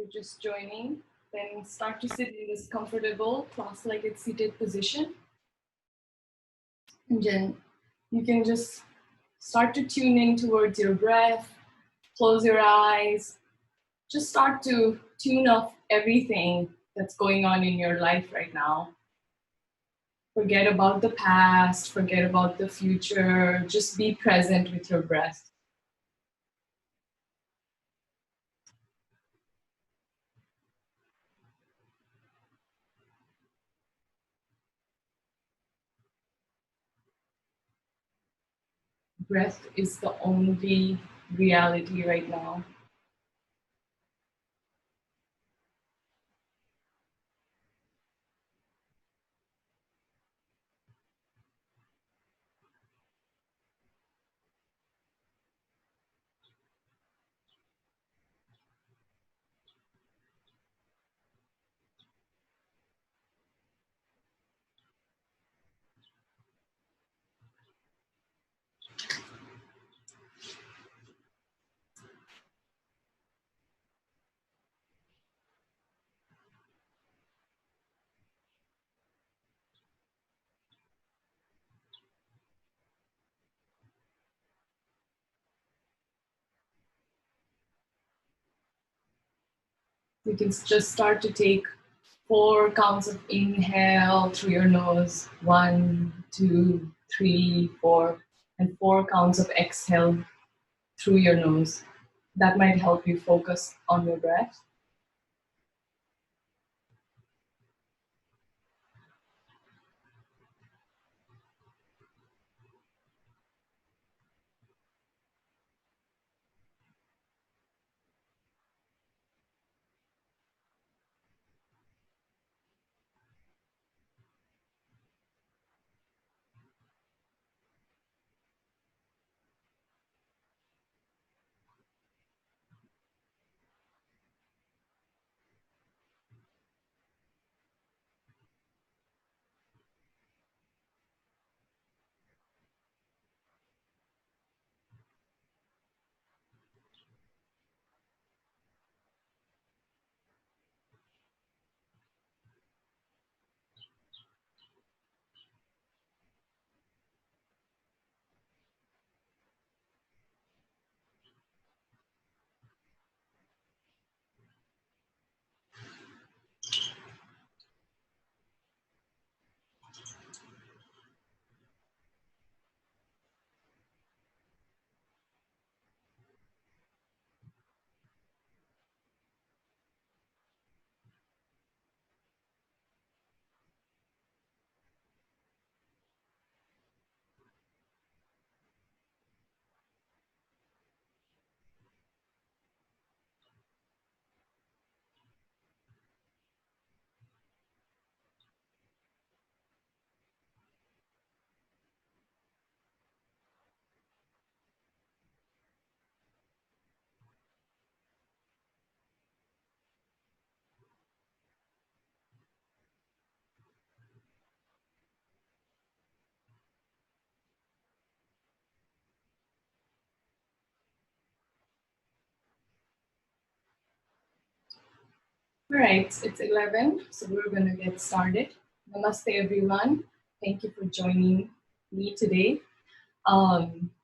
you're just joining, then start to sit in this comfortable cross-legged seated position. And then you can just start to tune in towards your breath, close your eyes, just start to tune off everything that's going on in your life right now. Forget about the past, forget about the future, just be present with your breath. Breath is the only reality right now. You can just start to take 4 counts of inhale through your nose. 1, 2, 3, 4, and 4 counts of exhale through your nose. That might help you focus on your breath. All right, it's 11, so we're going to get started. Namaste, everyone. Thank you for joining me today.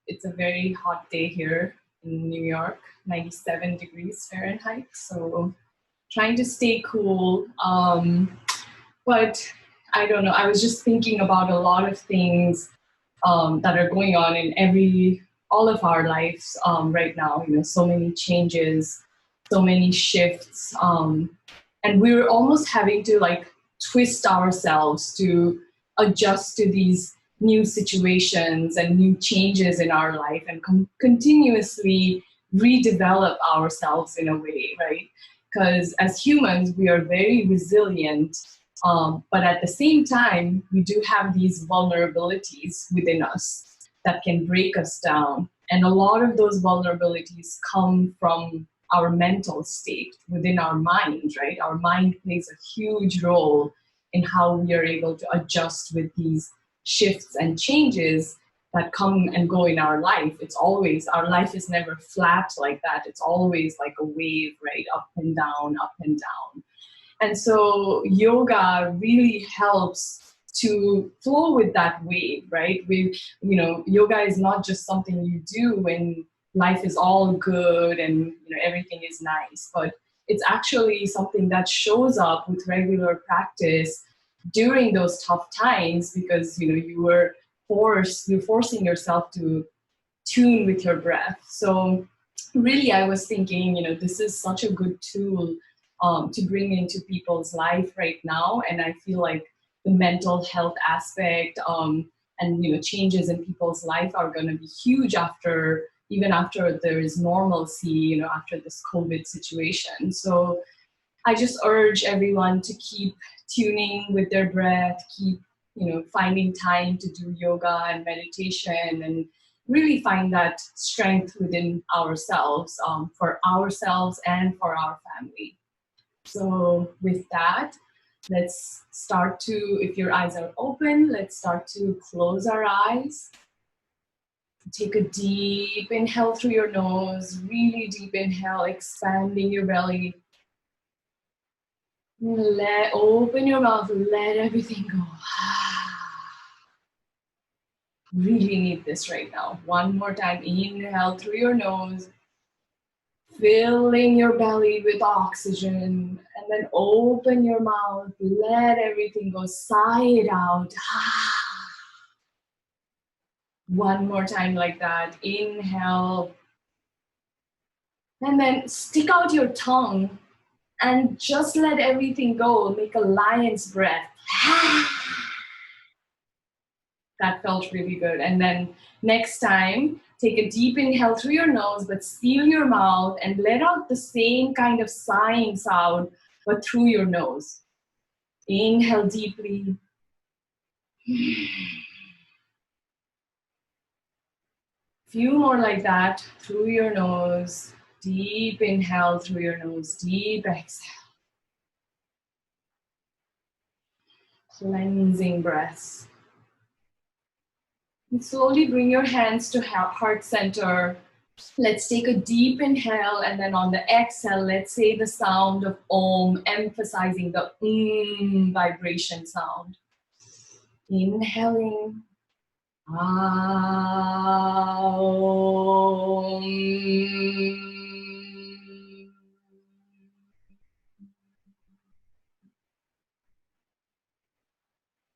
It's a very hot day here in New York, 97 degrees Fahrenheit, so trying to stay cool. But I don't know, I was just thinking about a lot of things that are going on in all of our lives right now. You know, so many changes, so many shifts, and we're almost having to like twist ourselves to adjust to these new situations and new changes in our life and continuously redevelop ourselves in a way, right? Because as humans, we are very resilient, but at the same time, we do have these vulnerabilities within us that can break us down. And a lot of those vulnerabilities come from our mental state within our mind, right? Our mind plays a huge role in how we are able to adjust with these shifts and changes that come and go in our life. It's always, our life is never flat like that. It's always like a wave, right? Up and down, up and down. And so yoga really helps to flow with that wave, right? Yoga is not just something you do when life is all good and everything is nice, but it's actually something that shows up with regular practice during those tough times, because you're forcing yourself to tune with your breath. So really, I was thinking, this is such a good tool to bring into people's life right now. And I feel like the mental health aspect and changes in people's life are going to be huge even after there is normalcy, after this COVID situation. So I just urge everyone to keep tuning with their breath, keep finding time to do yoga and meditation, and really find that strength within ourselves, for ourselves and for our family. So with that, let's start to, if your eyes are open, let's start to close our eyes. Take a deep inhale through your nose, really deep inhale, expanding your belly. Open your mouth, let everything go. Really need this right now. One more time, inhale through your nose, filling your belly with oxygen, and then open your mouth, let everything go, sigh it out. One more time like that, inhale, and then stick out your tongue and just let everything go, make a lion's breath. That felt really good. And then next time, take a deep inhale through your nose, but seal your mouth and let out the same kind of sighing sound, but through your nose. Inhale deeply. Few more like that, through your nose. Deep inhale through your nose, deep exhale. Cleansing breaths. And slowly bring your hands to heart center. Let's take a deep inhale, and then on the exhale, let's say the sound of Om, emphasizing the vibration sound. Inhaling. Om.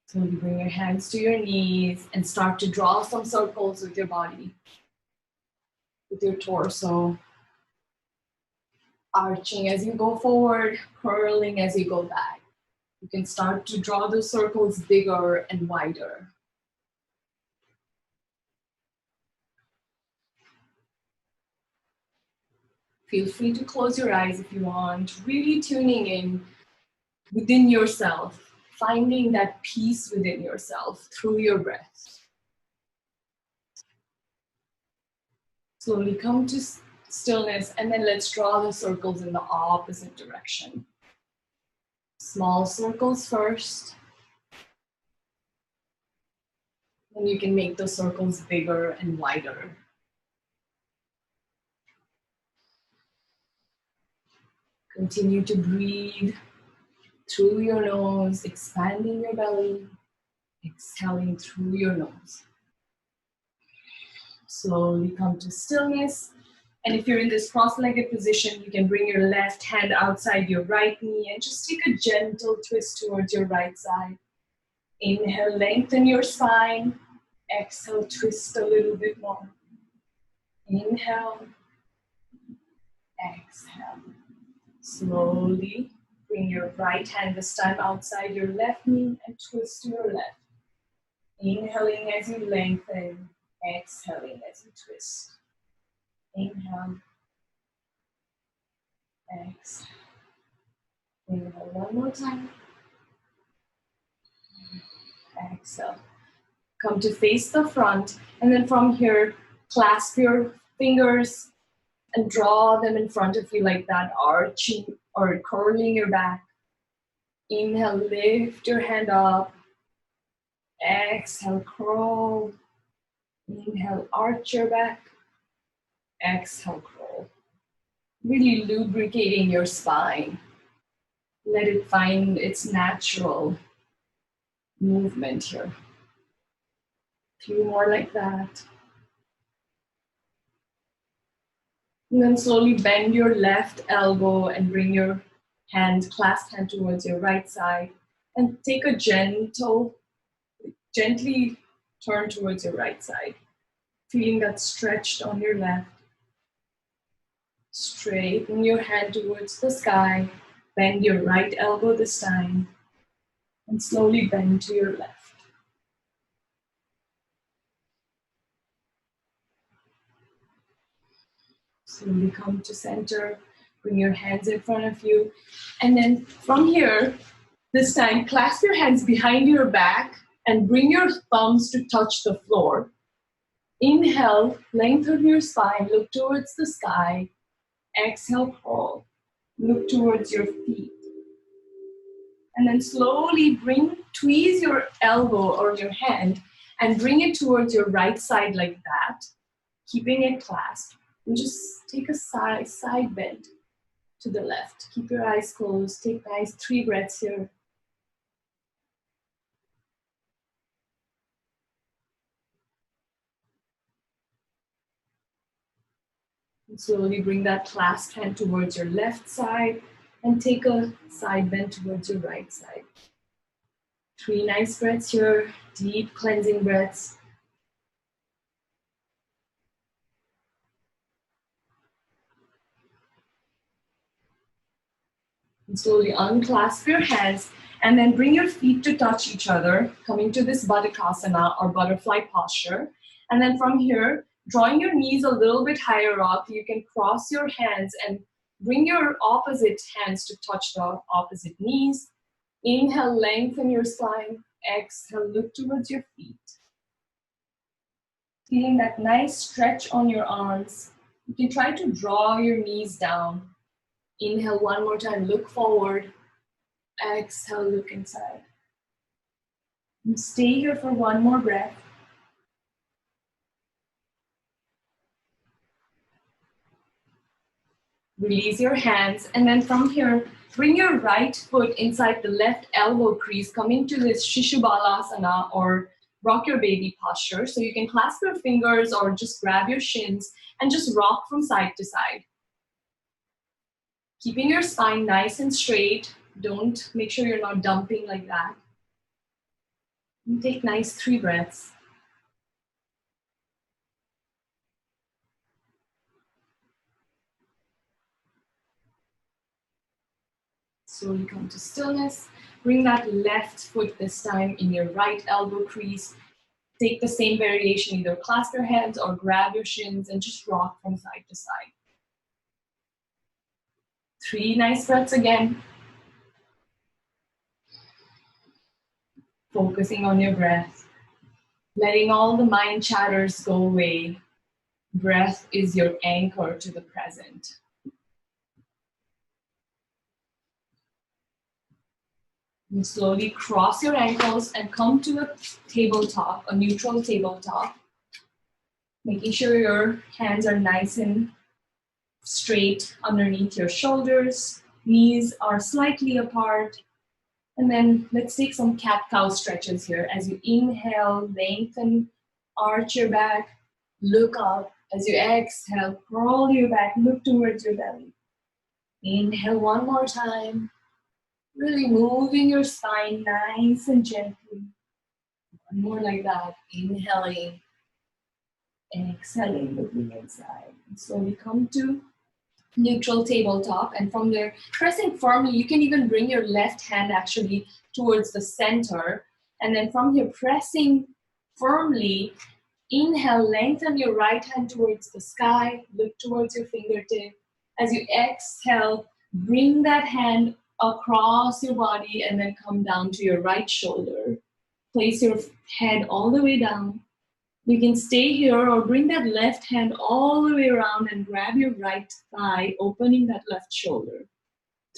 Slowly bring your hands to your knees and start to draw some circles with your body, with your torso. Arching as you go forward, curling as you go back. You can start to draw those circles bigger and wider. Feel free to close your eyes if you want, really tuning in within yourself, finding that peace within yourself through your breath. Slowly come to stillness, and then let's draw the circles in the opposite direction. Small circles first. And you can make those circles bigger and wider. Continue to breathe through your nose, expanding your belly, exhaling through your nose. Slowly come to stillness. And if you're in this cross-legged position, you can bring your left hand outside your right knee and just take a gentle twist towards your right side. Inhale, lengthen your spine. Exhale, twist a little bit more. Inhale, exhale. Slowly bring your right hand this time outside your left knee and twist to your left. Inhaling as you lengthen, exhaling as you twist. Inhale, exhale. Inhale one more time. Exhale. Come to face the front, and then from here, clasp your fingers and draw them in front of you like that, arching or curling your back. Inhale, lift your hand up. Exhale, curl. Inhale, arch your back. Exhale, crawl. Really lubricating your spine. Let it find its natural movement here. A few more like that. And then slowly bend your left elbow and bring your hand, clasped hand towards your right side. And take a gently turn towards your right side. Feeling that stretched on your left. Straighten your hand towards the sky. Bend your right elbow this time. And slowly bend to your left. Slowly come to center. Bring your hands in front of you. And then from here, this time, clasp your hands behind your back and bring your thumbs to touch the floor. Inhale, lengthen your spine, look towards the sky. Exhale, crawl. Look towards your feet. And then slowly tweeze your elbow or your hand and bring it towards your right side like that, keeping it clasped. And just take a side bend to the left. Keep your eyes closed. Take nice 3 breaths here. And slowly bring that clasped hand towards your left side and take a side bend towards your right side. 3 nice breaths here, deep cleansing breaths. And slowly unclasp your hands and then bring your feet to touch each other, coming to this Baddhikasana or butterfly posture. And then from here, drawing your knees a little bit higher up, you can cross your hands and bring your opposite hands to touch the opposite knees. Inhale, lengthen your spine. Exhale, look towards your feet. Feeling that nice stretch on your arms. You can try to draw your knees down. Inhale one more time, look forward. Exhale, look inside. And stay here for one more breath. Release your hands, and then from here, bring your right foot inside the left elbow crease, coming to this Shishubhalasana or rock your baby posture. So you can clasp your fingers or just grab your shins and just rock from side to side. Keeping your spine nice and straight. Make sure you're not dumping like that. And take nice 3 breaths. Slowly come to stillness. Bring that left foot this time in your right elbow crease. Take the same variation, either clasp your hands or grab your shins and just rock from side to side. 3 nice breaths again. Focusing on your breath. Letting all the mind chatters go away. Breath is your anchor to the present. You slowly cross your ankles and come to a tabletop, a neutral tabletop. Making sure your hands are nice and straight underneath your shoulders. Knees are slightly apart. And then let's take some cat-cow stretches here. As you inhale, lengthen, arch your back, look up. As you exhale, roll your back, look towards your belly. Inhale one more time. Really moving your spine nice and gently. One more like that. Inhaling, exhaling, looking inside. And slowly come to neutral tabletop, and from there, pressing firmly, you can even bring your left hand actually towards the center. And then from here, pressing firmly, inhale, lengthen your right hand towards the sky, look towards your fingertip. As you exhale, bring that hand across your body and then come down to your right shoulder. Place your head all the way down. You can stay here or bring that left hand all the way around and grab your right thigh, opening that left shoulder.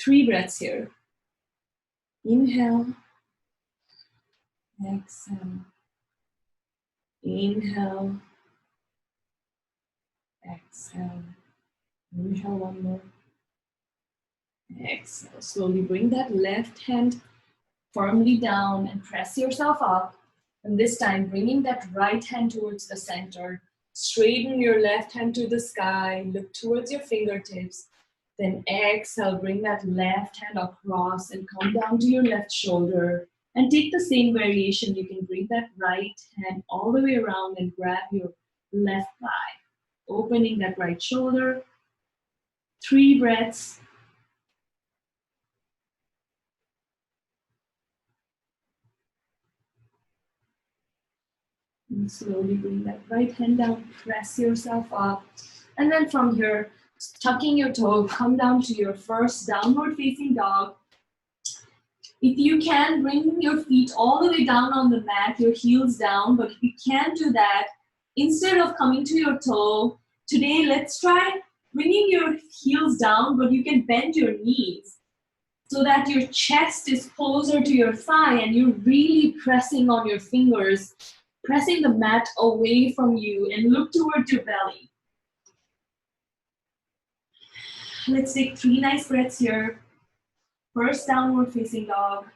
3 breaths here. Inhale. Exhale. Inhale. Exhale. Inhale one more. Exhale. Slowly bring that left hand firmly down and press yourself up. And this time, bringing that right hand towards the center. Straighten your left hand to the sky. Look towards your fingertips. Then exhale, bring that left hand across and come down to your left shoulder. And take the same variation. You can bring that right hand all the way around and grab your left thigh. Opening that right shoulder. 3 breaths. And slowly bring that right hand down, press yourself up. And then from here, tucking your toe, come down to your first downward facing dog. If you can, bring your feet all the way down on the mat, your heels down. But if you can't do that, instead of coming to your toe, today let's try bringing your heels down, but you can bend your knees so that your chest is closer to your thigh and you're really pressing on your fingers, pressing the mat away from you, and look towards your belly. Let's take 3 nice breaths here. First downward facing dog.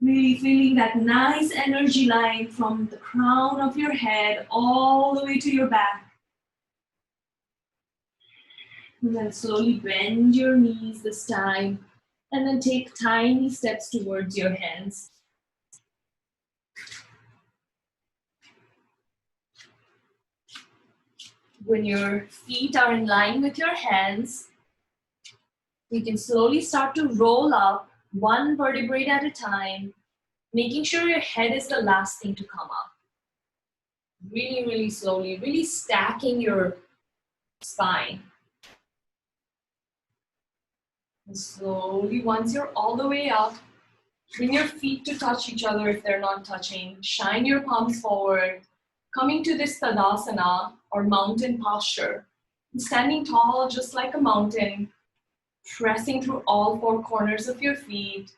Really feeling that nice energy line from the crown of your head all the way to your back. And then slowly bend your knees this time. And then take tiny steps towards your hands. When your feet are in line with your hands, you can slowly start to roll up 1 vertebrae at a time, making sure your head is the last thing to come up. Really, really slowly, really stacking your spine. And slowly, once you're all the way up, bring your feet to touch each other if they're not touching. Shine your palms forward, coming to this Savasana or mountain posture. Standing tall just like a mountain, pressing through all 4 corners of your feet.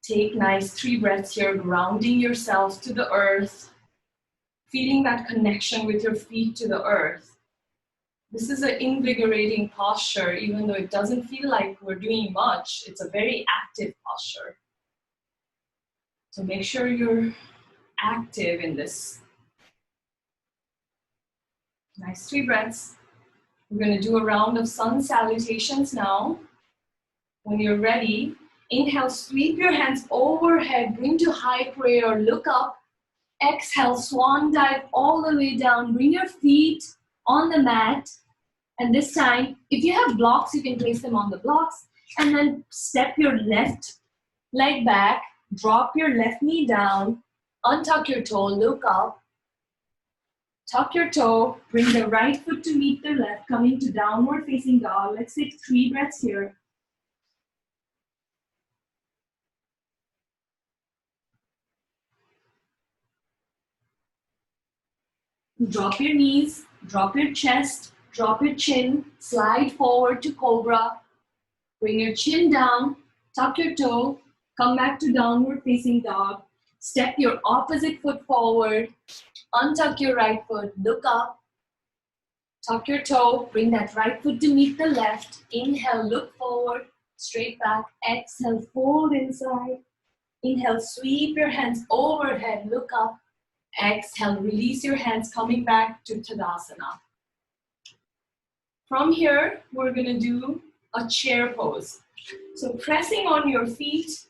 Take nice 3 breaths here, grounding yourself to the earth, feeling that connection with your feet to the earth. This is an invigorating posture, even though it doesn't feel like we're doing much. It's a very active posture. So make sure you're active in this. Nice 3 breaths. We're going to do a round of sun salutations now. When you're ready, inhale, sweep your hands overhead, bring to high prayer, look up. Exhale, swan dive all the way down. Bring your feet on the mat. And this time, if you have blocks, you can place them on the blocks. And then step your left leg back, drop your left knee down, untuck your toe, look up. Tuck your toe, bring the right foot to meet the left, coming to downward facing dog. Let's take 3 breaths here. Drop your knees, drop your chest, drop your chin, slide forward to cobra. Bring your chin down, tuck your toe, come back to downward facing dog. Step your opposite foot forward, untuck your right foot, look up. Tuck your toe, bring that right foot to meet the left. Inhale, look forward, straight back. Exhale, fold inside. Inhale, sweep your hands overhead, look up. Exhale, release your hands, coming back to Tadasana. From here, we're gonna do a chair pose. So pressing on your feet,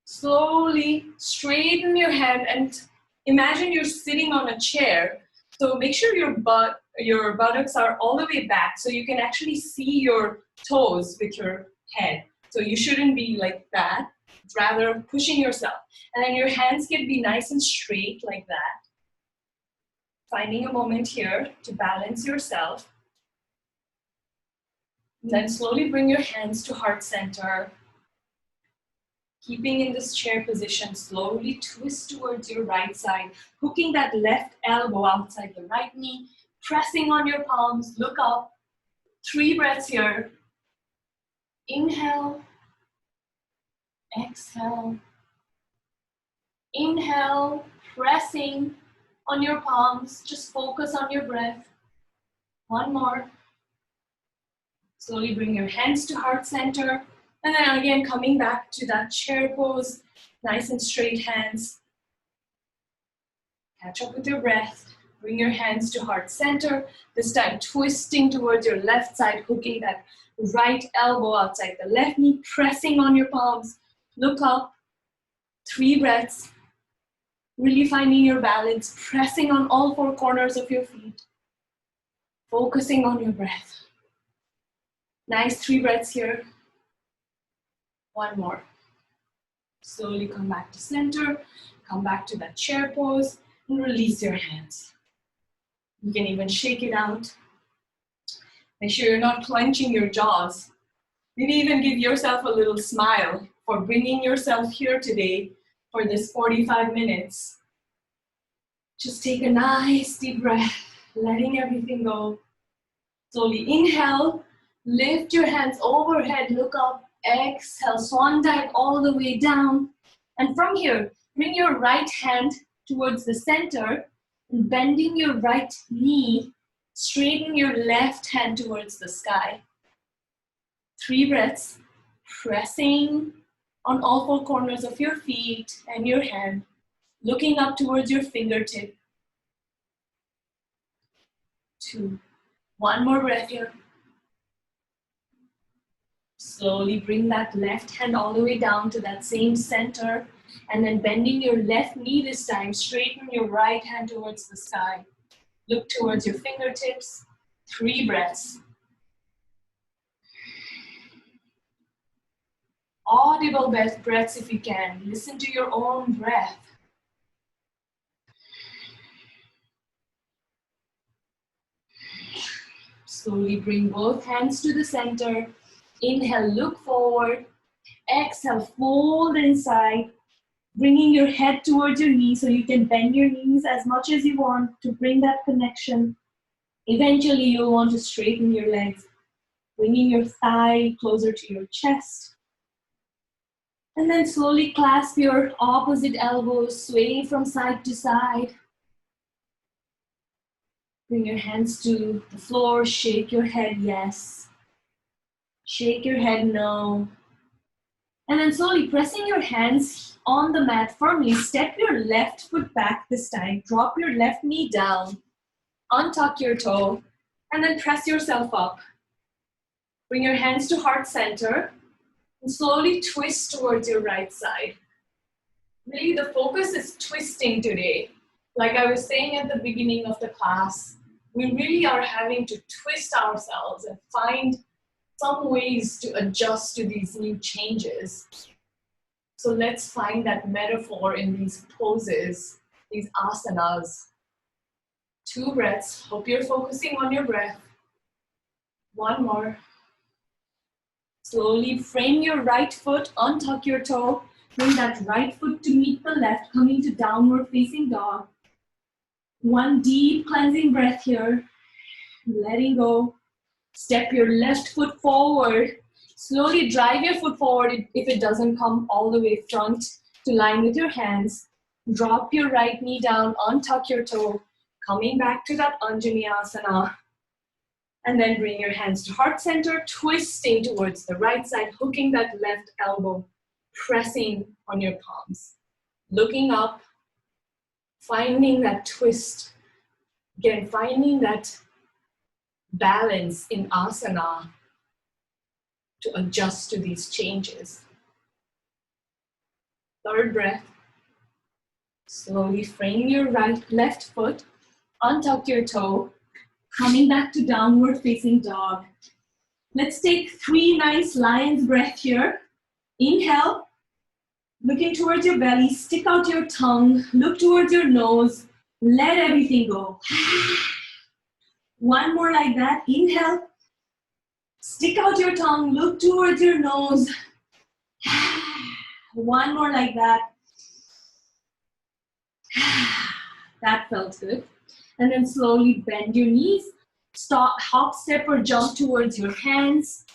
slowly straighten your head and imagine you're sitting on a chair. So make sure your buttocks are all the way back so you can actually see your toes with your head. So you shouldn't be like that, rather pushing yourself. And then your hands can be nice and straight like that. Finding a moment here to balance yourself. And then slowly bring your hands to heart center. Keeping in this chair position, slowly twist towards your right side, hooking that left elbow outside the right knee, pressing on your palms, look up. 3 breaths here. Inhale, exhale. Inhale, pressing, on your palms. Just focus on your breath. One more. Slowly bring your hands to heart center. And then again, coming back to that chair pose. Nice and straight hands. Catch up with your breath. Bring your hands to heart center. This time twisting towards your left side, hooking that right elbow outside the left knee, pressing on your palms. Look up. 3 breaths. Really finding your balance, pressing on all 4 corners of your feet. Focusing on your breath. Nice 3 breaths here. One more. Slowly come back to center. Come back to that chair pose and release your hands. You can even shake it out. Make sure you're not clenching your jaws. Maybe even give yourself a little smile for bringing yourself here today for this 45 minutes. Just take a nice deep breath, letting everything go. Slowly inhale, lift your hands overhead, look up, exhale, swan dive all the way down. And from here, bring your right hand towards the center, and bending your right knee, straighten your left hand towards the sky. 3 breaths, pressing on all 4 corners of your feet and your hand, looking up towards your fingertip. 2. One more breath here. Slowly bring that left hand all the way down to that same center, and then bending your left knee this time, straighten your right hand towards the sky. Look towards your fingertips. 3 breaths. Audible breaths if you can. Listen to your own breath. Slowly bring both hands to the center. Inhale, look forward. Exhale, fold inside. Bringing your head towards your knees so you can bend your knees as much as you want to bring that connection. Eventually, you'll want to straighten your legs. Bringing your thigh closer to your chest. And then slowly clasp your opposite elbows, sway from side to side. Bring your hands to the floor, shake your head, yes. Shake your head, no. And then slowly pressing your hands on the mat firmly, step your left foot back this time, drop your left knee down, untuck your toe, and then press yourself up. Bring your hands to heart center, and slowly twist towards your right side. Really the focus is twisting today. Like I was saying at the beginning of the class, we really are having to twist ourselves and find some ways to adjust to these new changes. So let's find that metaphor in these poses, these asanas. 2 breaths. Hope you're focusing on your breath. One more. Slowly frame your right foot, untuck your toe. Bring that right foot to meet the left, coming to downward facing dog. 1 deep cleansing breath here. Letting go. Step your left foot forward. Slowly drive your foot forward if it doesn't come all the way front to line with your hands. Drop your right knee down, untuck your toe, coming back to that Anjani Asana. And then bring your hands to heart center, twisting towards the right side, hooking that left elbow, pressing on your palms. Looking up, finding that twist. Again, finding that balance in asana to adjust to these changes. 3rd breath. Slowly frame your left foot, untuck your toe, coming back to downward facing dog. Let's take 3 nice lion's breath here. Inhale, looking towards your belly, stick out your tongue, look towards your nose, let everything go. 1 more like that. Inhale, stick out your tongue, look towards your nose. 1 more like that. That felt good. And then slowly bend your knees. Stop, hop, step, or jump towards your hands.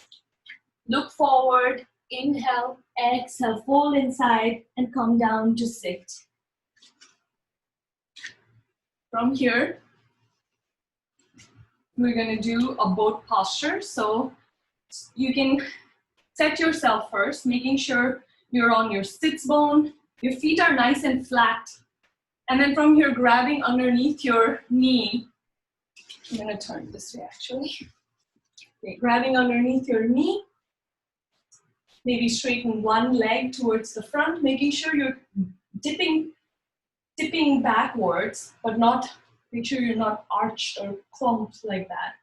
Look forward. Inhale, exhale, fold inside, and come down to sit. From here, we're going to do a boat posture. So you can set yourself first, making sure you're on your sits bone, your feet are nice and flat. And then from here, grabbing underneath your knee. I'm going to turn this way actually. Okay, grabbing underneath your knee. Maybe straighten one leg towards the front, making sure you're dipping backwards, but make sure you're not arched or clumped like that.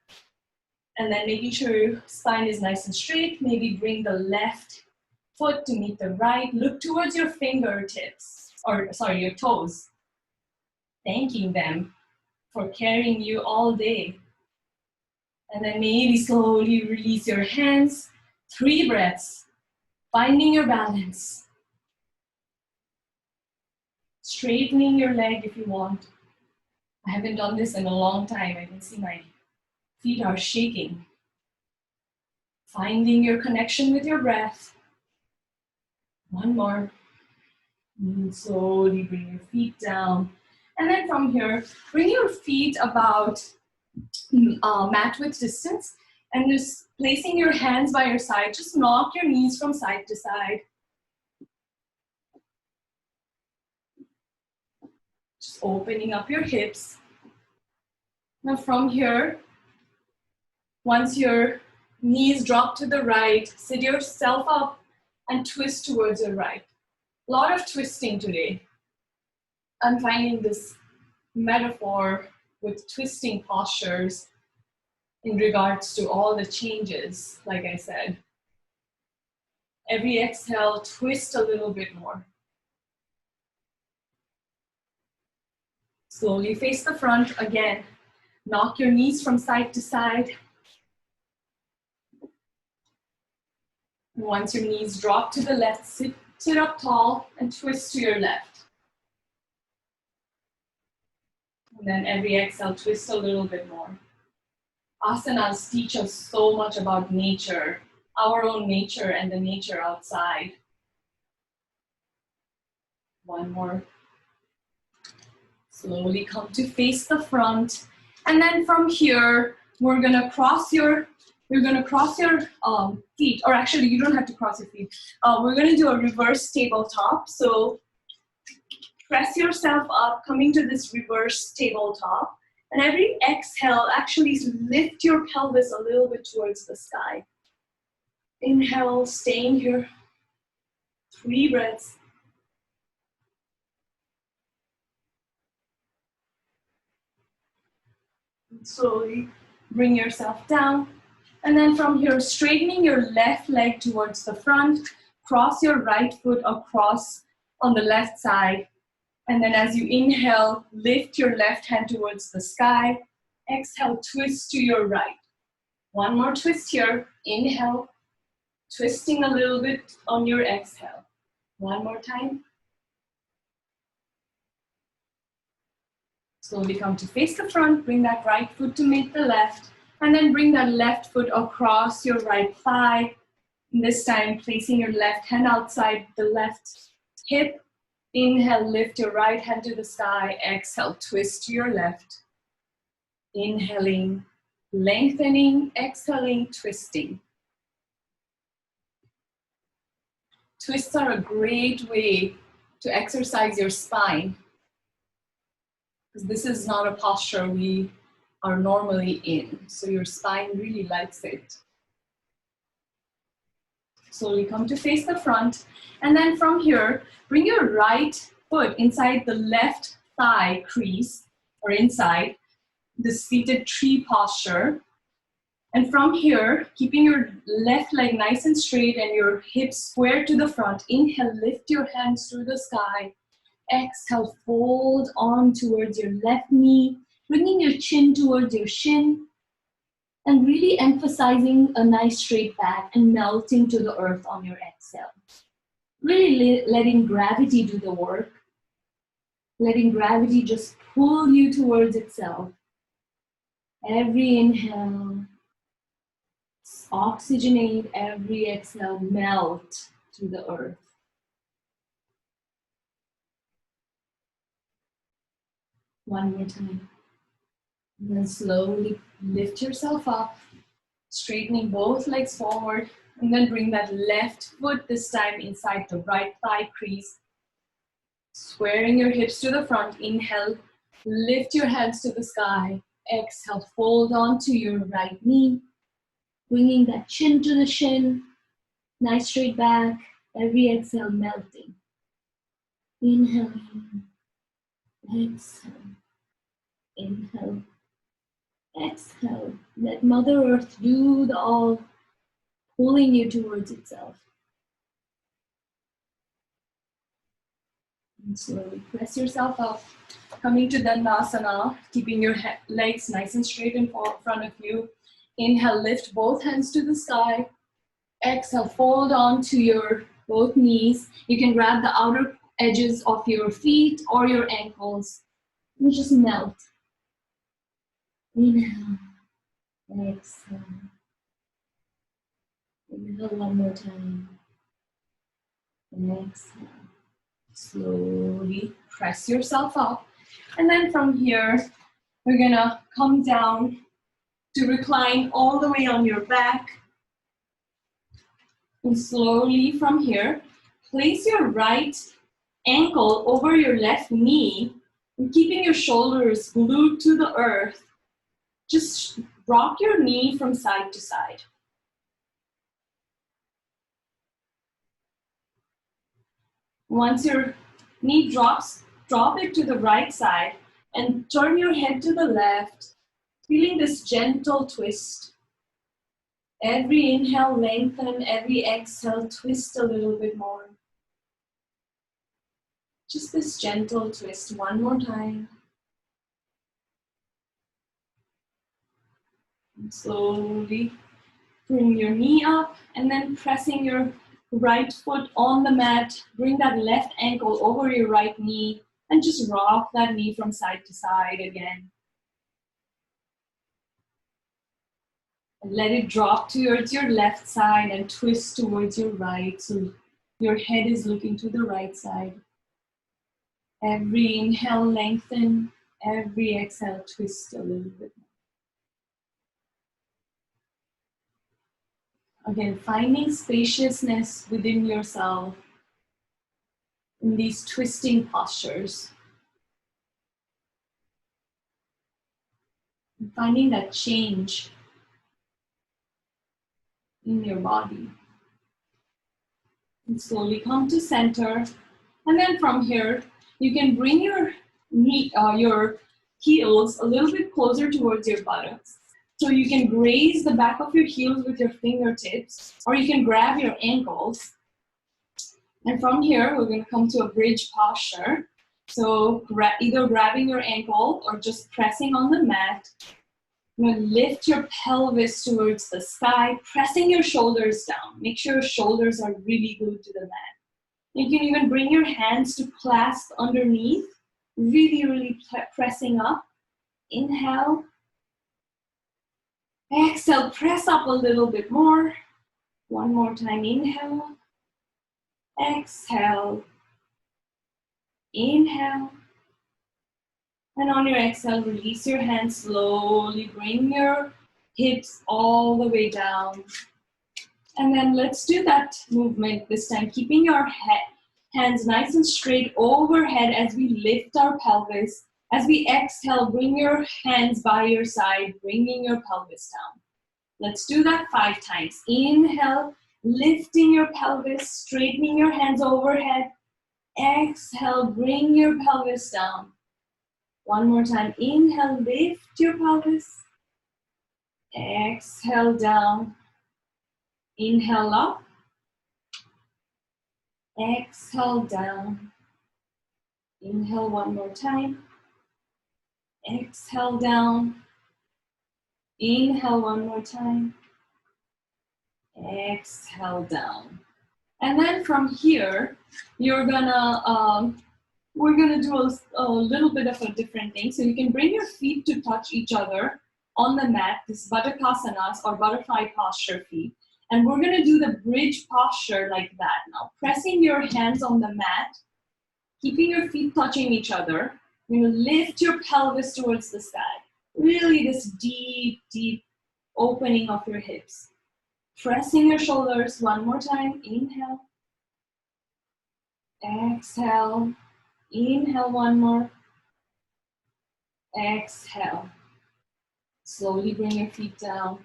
And then making sure your spine is nice and straight. Maybe bring the left foot to meet the right. Look towards your fingertips, your toes. Thanking them for carrying you all day. And then maybe slowly release your hands. 3 breaths. Finding your balance. Straightening your leg if you want. I haven't done this in a long time. I can see my feet are shaking. Finding your connection with your breath. One more. And slowly bring your feet down. And then from here, bring your feet about mat width distance. And just placing your hands by your side. Just knock your knees from side to side. Just opening up your hips. Now from here, once your knees drop to the right, sit yourself up and twist towards your right. A lot of twisting today. I'm finding this metaphor with twisting postures in regards to all the changes, like I said. Every exhale, twist a little bit more. Slowly face the front again. Knock your knees from side to side. Once your knees drop to the left, sit up tall and twist to your left. And then every exhale, twist a little bit more. Asanas teach us so much about nature, our own nature and the nature outside. One more. Slowly come to face the front. And then from here, we're gonna cross your feet, or actually you don't have to cross your feet. We're gonna do a reverse tabletop. So press yourself up, coming to this reverse tabletop. And every exhale, actually lift your pelvis a little bit towards the sky. Inhale, staying here. 3 breaths. And slowly bring yourself down. And then from here, straightening your left leg towards the front. Cross your right foot across on the left side. And then as you inhale, lift your left hand towards the sky. Exhale, twist to your right. One more twist here. Inhale, twisting a little bit on your exhale. One more time. Slowly come to face the front. Bring that right foot to meet the left. And then bring that left foot across your right thigh. And this time, placing your left hand outside the left hip. Inhale, lift your right hand to the sky. Exhale, twist to your left. Inhaling, lengthening, exhaling, twisting. Twists are a great way to exercise your spine, because this is not a posture we are normally in. So your spine really likes it. Slowly come to face the front. And then from here, bring your right foot inside the left thigh crease, or inside the seated tree posture. And from here, keeping your left leg nice and straight and your hips square to the front. Inhale, lift your hands through the sky. Exhale, fold on towards your left knee, bringing your chin towards your shin. And really emphasizing a nice straight back and melting to the earth on your exhale. Really letting gravity do the work. Letting gravity just pull you towards itself. Every inhale, oxygenate. Every exhale, melt to the earth. One more time. And then slowly lift yourself up, straightening both legs forward, and then bring that left foot this time inside the right thigh crease. Squaring your hips to the front. Inhale, lift your hands to the sky. Exhale, fold onto your right knee, bringing that chin to the shin. Nice straight back. Every exhale melting. Inhale, exhale, inhale, exhale. Let Mother Earth do the all, pulling you towards itself. And slowly press yourself up, coming to Dandasana, keeping your legs nice and straight in front of you. Inhale, lift both hands to the sky. Exhale, fold onto your both knees. You can grab the outer edges of your feet or your ankles and just melt. Inhale, exhale. Inhale one more time. Exhale. Slowly press yourself up. And then from here, we're gonna come down to recline all the way on your back. And slowly from here, place your right ankle over your left knee and keeping your shoulders glued to the earth. Just rock your knee from side to side. Once your knee drops, drop it to the right side and turn your head to the left, feeling this gentle twist. Every inhale, lengthen. Every exhale, twist a little bit more. Just this gentle twist. One more time. And slowly bring your knee up and then pressing your right foot on the mat. Bring that left ankle over your right knee and just rock that knee from side to side again. And let it drop towards your left side and twist towards your right. So your head is looking to the right side. Every inhale, lengthen. Every exhale, twist a little bit more. Again, finding spaciousness within yourself in these twisting postures. And finding that change in your body. And slowly come to center. And then from here, you can bring your knee, your heels a little bit closer towards your buttocks. So you can graze the back of your heels with your fingertips, or you can grab your ankles. And from here, we're going to come to a bridge posture. So either grabbing your ankle or just pressing on the mat. You're going to lift your pelvis towards the sky, pressing your shoulders down. Make sure your shoulders are really glued to the mat. You can even bring your hands to clasp underneath, really, really pressing up. Inhale. Exhale, press up a little bit more. One more time, inhale. Exhale. Inhale. And on your exhale, release your hands slowly. Bring your hips all the way down. And then let's do that movement this time, keeping your hands nice and straight overhead as we lift our pelvis. As we exhale, bring your hands by your side, bringing your pelvis down. Let's do that 5 times. Inhale, lifting your pelvis, straightening your hands overhead. Exhale, bring your pelvis down. One more time. Inhale, lift your pelvis. Exhale, down. Inhale up. Exhale, down. Inhale one more time. Exhale, down. Inhale one more time. Exhale, down. And then from here, we're gonna do a little bit of a different thing. So you can bring your feet to touch each other on the mat, this Asanas or butterfly posture feet. And we're gonna do the bridge posture like that now. Pressing your hands on the mat, keeping your feet touching each other. You're going to lift your pelvis towards the sky. Really this deep, deep opening of your hips. Pressing your shoulders one more time. Inhale. Exhale. Inhale one more. Exhale. Slowly bring your feet down.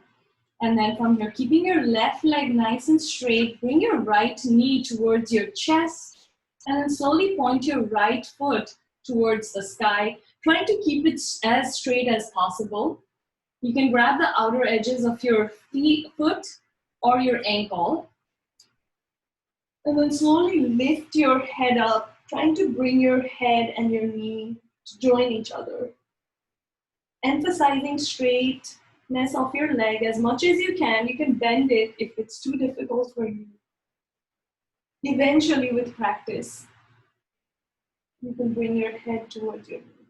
And then from here, keeping your left leg nice and straight, bring your right knee towards your chest. And then slowly point your right foot towards the sky, trying to keep it as straight as possible. You can grab the outer edges of your foot or your ankle. And then slowly lift your head up, trying to bring your head and your knee to join each other. Emphasizing straightness of your leg as much as you can. You can bend it if it's too difficult for you. Eventually, with practice, you can bring your head towards your knee.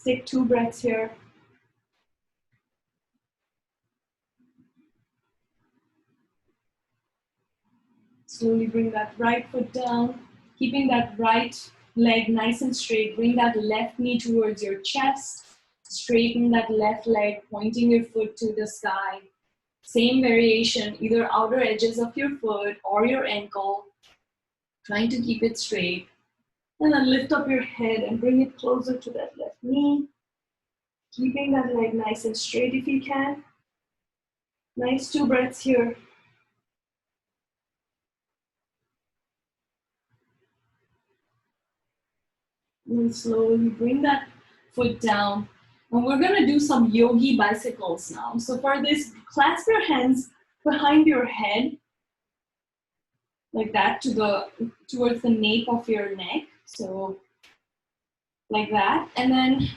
Take 2 breaths here. Slowly bring that right foot down, keeping that right leg nice and straight. Bring that left knee towards your chest. Straighten that left leg, pointing your foot to the sky. Same variation, either outer edges of your foot or your ankle. Trying to keep it straight. And then lift up your head and bring it closer to that left knee. Keeping that leg nice and straight if you can. Nice 2 breaths here. And slowly bring that foot down. And we're gonna do some yogi bicycles now. So for this, clasp your hands behind your head, like that, towards the nape of your neck. So like that. And then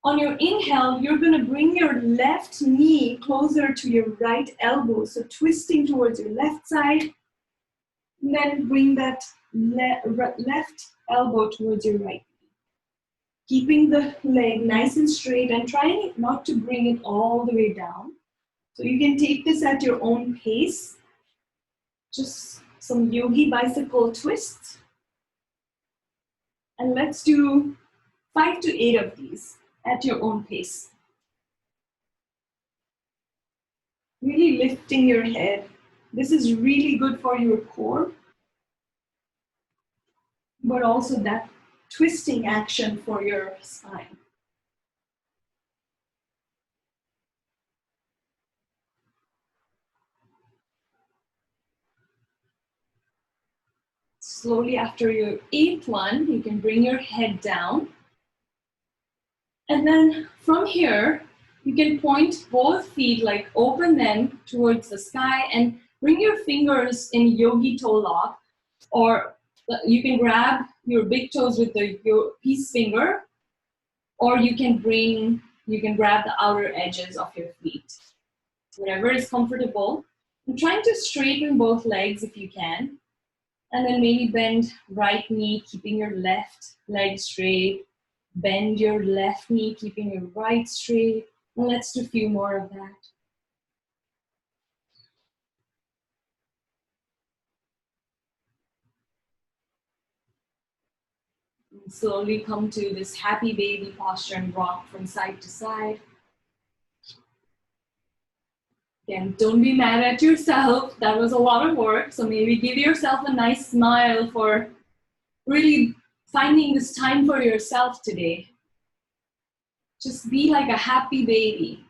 on your inhale, you're gonna bring your left knee closer to your right elbow. So twisting towards your left side. And then bring that left elbow towards your right. Keeping the leg nice and straight and trying not to bring it all the way down. So you can take this at your own pace. Just some yogi bicycle twists. And let's do 5 to 8 of these at your own pace. Really lifting your head. This is really good for your core, but also that twisting action for your spine. Slowly after your 8th one, you can bring your head down. And then from here, you can point both feet, like open them towards the sky and bring your fingers in yogi toe lock, or you can grab your big toes with your peace finger, or you can grab the outer edges of your feet. Whatever is comfortable. I'm trying to straighten both legs if you can. And then maybe bend right knee, keeping your left leg straight. Bend your left knee, keeping your right straight. And let's do a few more of that. And slowly come to this happy baby posture and rock from side to side. Again, don't be mad at yourself. That was a lot of work. So maybe give yourself a nice smile for really finding this time for yourself today. Just be like a happy baby.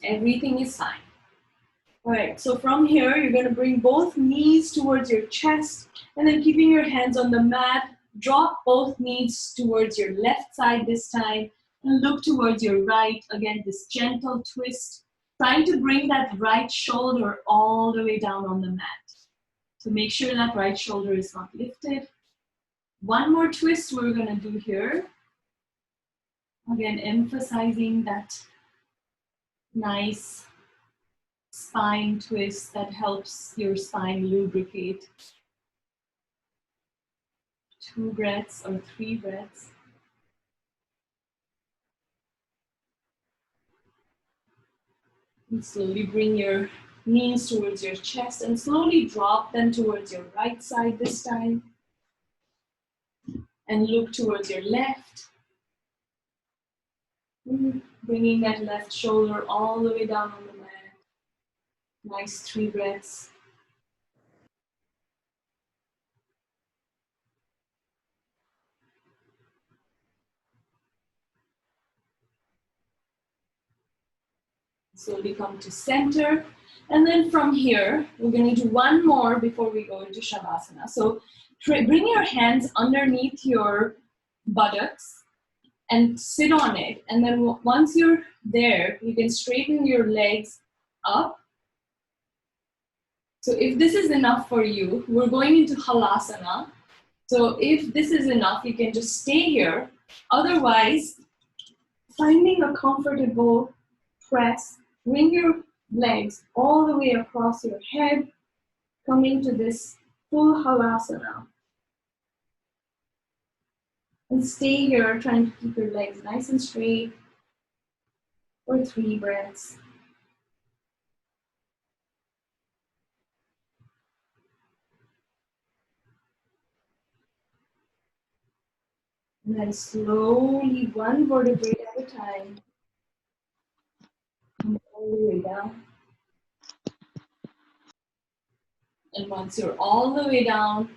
Everything is fine. All right, so from here, you're going to bring both knees towards your chest, and then keeping your hands on the mat, drop both knees towards your left side this time, and look towards your right. Again, this gentle twist, trying to bring that right shoulder all the way down on the mat. So make sure that right shoulder is not lifted. One more twist we're going to do here. Again, emphasizing that nice spine twist that helps your spine lubricate. 2 breaths or 3 breaths. And slowly bring your knees towards your chest, and slowly drop them towards your right side this time. And look towards your left. Bringing that left shoulder all the way down on the mat. Nice 3 breaths. Slowly come to center. And then from here, we're going to do one more before we go into Shavasana. So bring your hands underneath your buttocks and sit on it. And then once you're there, you can straighten your legs up. So if this is enough for you, we're going into Halasana. So if this is enough, you can just stay here. Otherwise, finding a comfortable press, bring your legs all the way across your head, coming to this full Halasana. And stay here, trying to keep your legs nice and straight for 3 breaths. And then slowly, one vertebrae at a time, come all the way down. And once you're all the way down,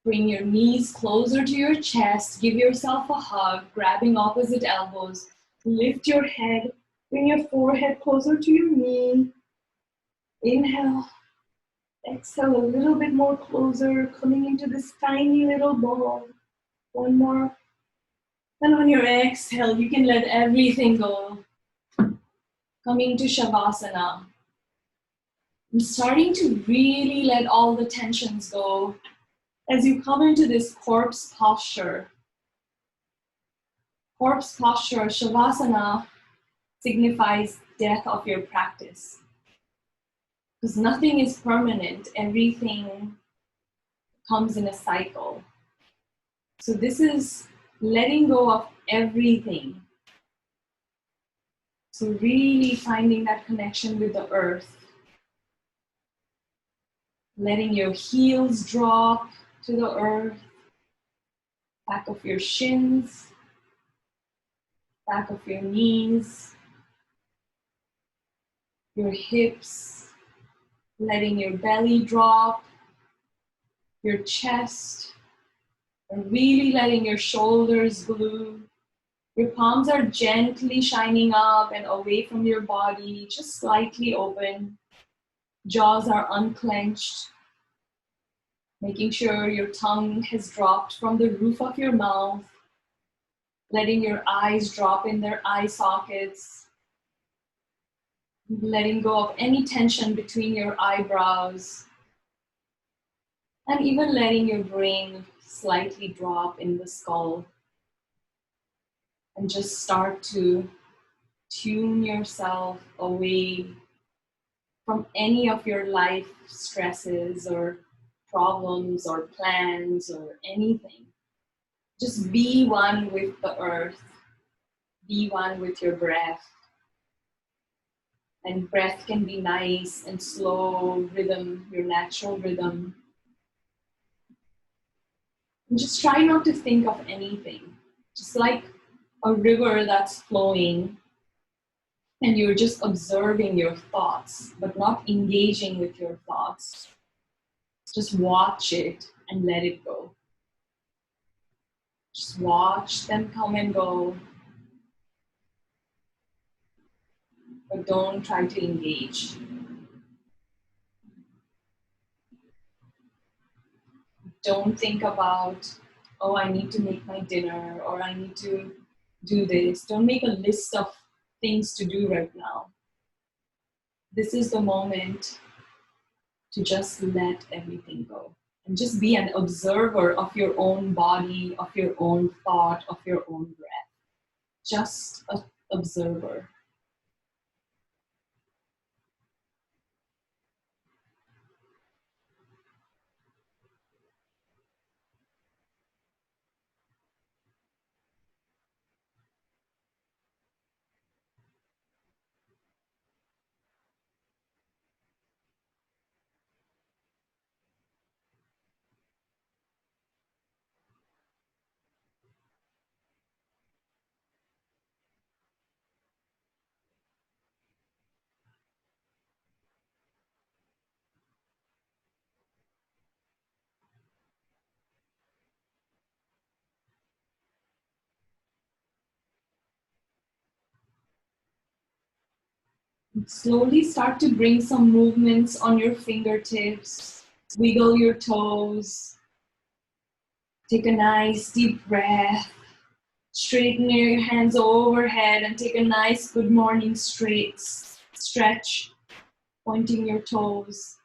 bring your knees closer to your chest, give yourself a hug, grabbing opposite elbows, lift your head, bring your forehead closer to your knee. Inhale, exhale a little bit more closer, coming into this tiny little ball. One more. And on your exhale, you can let everything go. Coming to Shavasana. I'm starting to really let all the tensions go as you come into this corpse posture. Corpse posture, Shavasana, signifies death of your practice. Because nothing is permanent, everything comes in a cycle. So this is letting go of everything. So really finding that connection with the earth. Letting your heels drop to the earth, back of your shins, back of your knees, your hips, letting your belly drop, your chest, and really letting your shoulders glue. Your palms are gently shining up and away from your body, just slightly open. Jaws are unclenched. Making sure your tongue has dropped from the roof of your mouth. Letting your eyes drop in their eye sockets. Letting go of any tension between your eyebrows. And even letting your brain slightly drop in the skull. And just start to tune yourself away from any of your life stresses or problems or plans or anything. Just be one with the earth. Be one with your breath. And breath can be nice and slow rhythm, your natural rhythm. And just try not to think of anything. Just like a river that's flowing and you're just observing your thoughts, but not engaging with your thoughts. Just watch it and let it go. Just watch them come and go, but don't try to engage. Don't think about, oh, I need to make my dinner or I need to do this. Don't make a list of things to do right now. This is the moment to just let everything go and just be an observer of your own body, of your own thought, of your own breath. Just an observer. Slowly start to bring some movements on your fingertips. Wiggle your toes. Take a nice deep breath. Straighten your hands overhead and take a nice good morning straight stretch, pointing your toes.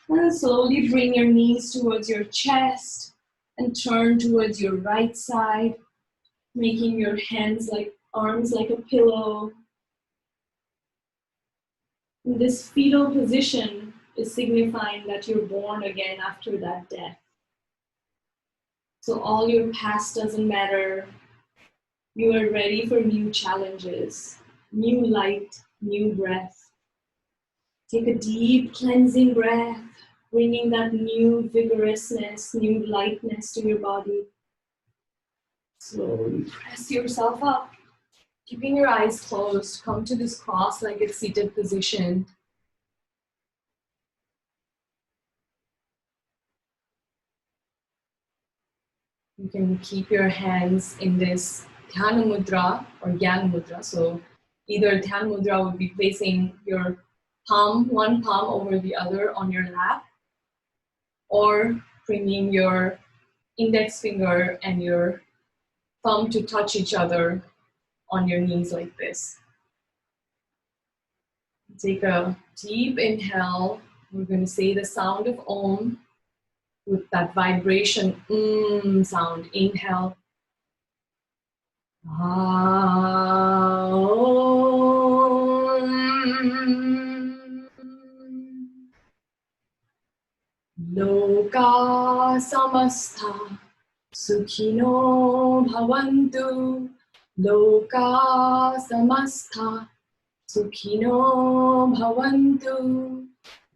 And then slowly bring your knees towards your chest and turn towards your right side, making your arms like a pillow. And this fetal position is signifying that you're born again after that death. So all your past doesn't matter. You are ready for new challenges, new light, new breath. Take a deep cleansing breath, bringing that new vigorousness, new lightness to your body. Slowly press yourself up. Keeping your eyes closed, come to this cross-legged seated position. You can keep your hands in this Dhyana Mudra or Jnana Mudra. So either Dhyana Mudra would be placing your one palm over the other on your lap, or bringing your index finger and your thumb to touch each other on your knees like this. Take a deep inhale. We're going to say the sound of Om with that vibration sound. Inhale. Loka samastha sukhino bhavantu. Loka samastha sukhino bhavantu.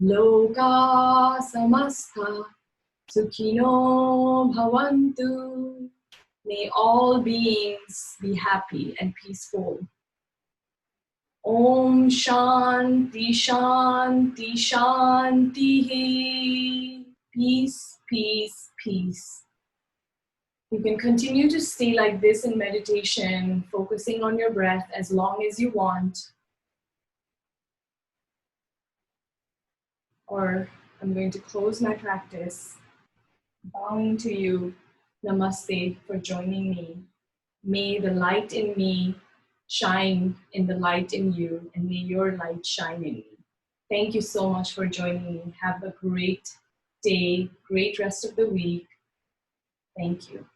Loka samastha sukhino bhavantu. May all beings be happy and peaceful. Om Shanti Shanti Shanti. Peace, peace, peace. You can continue to stay like this in meditation, focusing on your breath as long as you want. Or I'm going to close my practice, bowing to you. Namaste for joining me. May the light in me shine in the light in you, and may your light shine in me. Thank you so much for joining me. Have a great day, great rest of the week. Thank you.